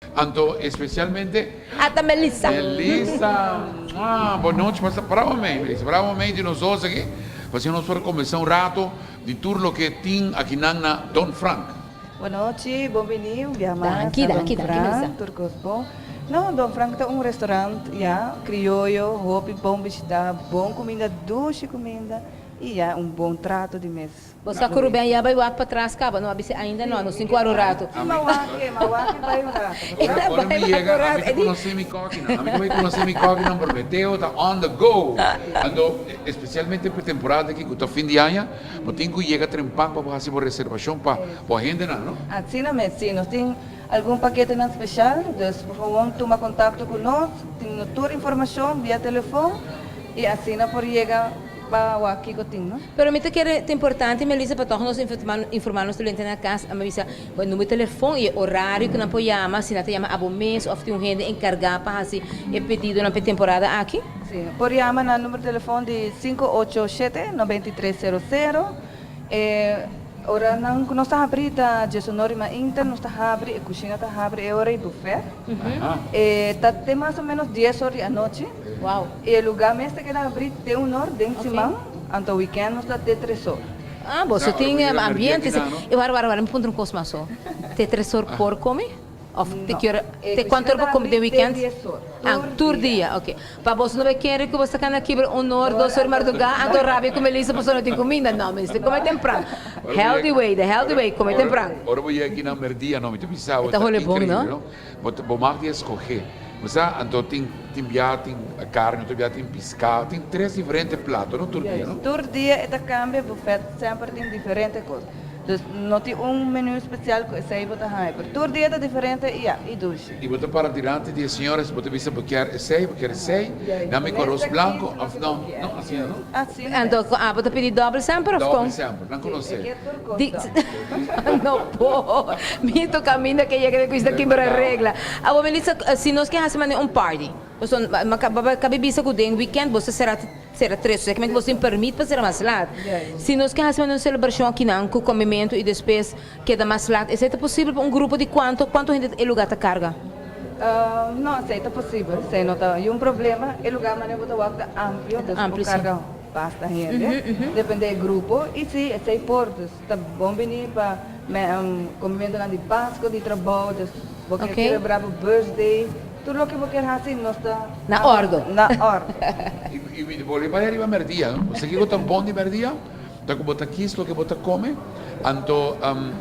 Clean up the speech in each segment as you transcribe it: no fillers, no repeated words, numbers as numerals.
Anto, especialmente Ata Melissa. Melissa. Boa noite, mas bravamente, Melissa. Bravamente nós dois aqui. Fazemos para começar rato de tudo que tem aqui na Don Frank. Boa noite, bem-vindo. Daqui, Melissa. Turcos bom. Não, Dom Frank é restaurante, crioulo, roupa, bom visitar, bom comida, doce comida e bom trato de mesa. Você está com bem, vai para trás, caba, não abisse ainda não 5 horas o rato. Mawaki vai um rato. Agora me chega, a mim conhece minha coquina. A mim vai conhecer minha coquina porque Teo está on the go. Ando, especialmente para temporada aqui, que fim de ano, mas tem que chegar trempar para fazer uma reservação para a gente, não? Assim mesmo, sim, nós temos algum paquete na especial, então, por favor, toma contato conosco, tem toda a informação via telefone e assim por chegar para o aqui que tem, não? Pero me que é importante, Melissa, para todos nós informar nos clientes na casa, me avisa o número de telefone e horário que não pode chamar, se não te chama a mês ou tem um gente encarregado para fazer o pedido na temporada aqui? Sim, por chamar no número de telefone de 587-9300. Ora não está abrida, de sonorima inter, não está abrida, a cozinha está abrida, é hora de buffet. Está tem mais ou menos 10 horas à noite. Uau! E o lugar mesmo que está abrido tem hora dentro de semana, então o weekend não está até 3 horas. Ah, você tem ambiente, eu agora me ponho um cosmo só. Tem 3 horas por comer? Of quanto tempo come de weekend? Tour dia, ok. Para você não querer que você cana aqui 1 hora, 2 horas madrugada, então rápido como Melissa, você não tem comida, não, mas você come temprano. Healthy way, come temprano. Agora vou aqui na merdia, não me te pensava. Está rolê bom, não? Vou mais de escolher. Mas então tem carne, tem pescado, tem 3 diferentes pratos, não? Tour dia, não? Tour dia é cambia, buffet sempre tem diferentes coisas. Dus não tem menu especial que você vai ter, mas todo dia é diferente e doce. E você para diante de senhoras, você visa porque sei, dá-me com arroz branco, não, assim não? Assim. Então, você pedir doble sempre? Doble sempre, não conheço. Não pode. Mito caminho que chega com isso aqui para a regra. A Melissa, se nós queremos fazer party, cabe bisa que o weekend você será 3, como é que você permite para ser mais lado? Se nós queremos fazer uma celebração aqui com comimento e depois queda mais lado, é possível para um grupo de quanto gente o lugar está carga? Não, é possível. Se não tem problema, o lugar é muito amplo, carga basta gente, depende do grupo e se é porto, está bom venir para comimento de Páscoa, de trabalho, porque celebrar o birthday. Tudo o que você quer fazer, nós está na ordem. E vou levar arriba a merdia, não? Você que gosta bom de merdia, então você quis o que você come, então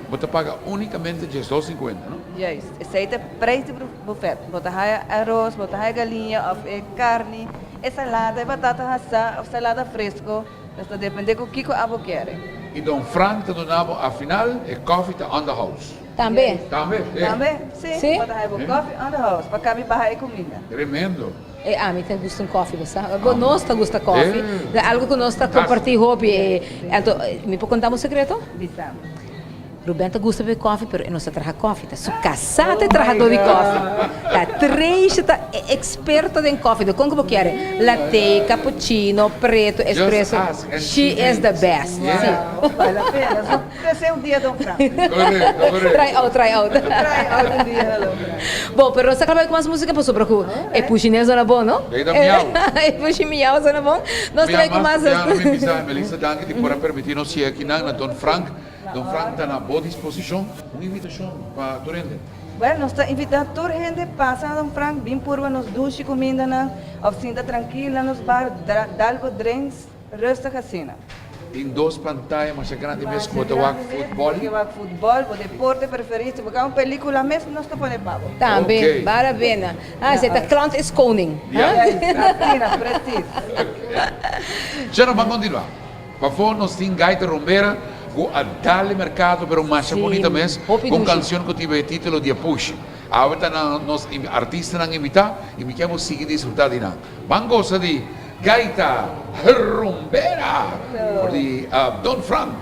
você paga unicamente $2,50, não? Juist, esse é o preço do buffet. Você tem arroz, você tem galinha, carne, salada, batata assada, salada fresco. Isso depende do que você quer. E Don Frank está donando, afinal, é coffee on the house. Também? Também? Também? Sim. Você tem coffee on the house, para caber para a comida. Tremendo. A mim tem gosto de coffee, sabe? Nós gosta de coffee. Algo que nós compartilhamos hobby. Então, me pode contar um segredo? Bisamos. Ruben gosta de coffee, mas não se traga coffee. Tá casada trajador de coffee. Tá três, tá experto em coffee. Como que você quer? Latte, cappuccino, preto, espresso. She is the best. Vale a pena. Esse é um dia Dom Frank. Correto. Try out. Um dia Dom Frank. Bom, pero você acaba com mais música para sobre o é puxinês ou não bom, não? É da miau. É puxinhas ou não bom? Nós trago com mais. Melissa, danke por permitir-nos ser aqui na Don Frank. Don Frank está na boa disposição. Uma invitação para toda gente. Bueno, nós estamos invitando toda a gente passa a Dom Frank, bem por nos duche comida na oficina tranquila, nos bar, dalgo drinks, resta casina. Tem 2 pantallas, mas é grande mesmo como o futebol. O deporte preferido, porque é uma película mesmo, nós estamos fazendo pago. Também, parabéns. Você está Clown Sconing. Preciso. Já não vamos continuar. Por favor, nós temos Gaita Rombera, a darle mercado, pero mais bonita mesmo, com canção que tive o título de Push. Agora nós artistas não invitar e me queremos seguir disfrutar de nada. Vamos gostar de Gaita Rombera, de Don Frank.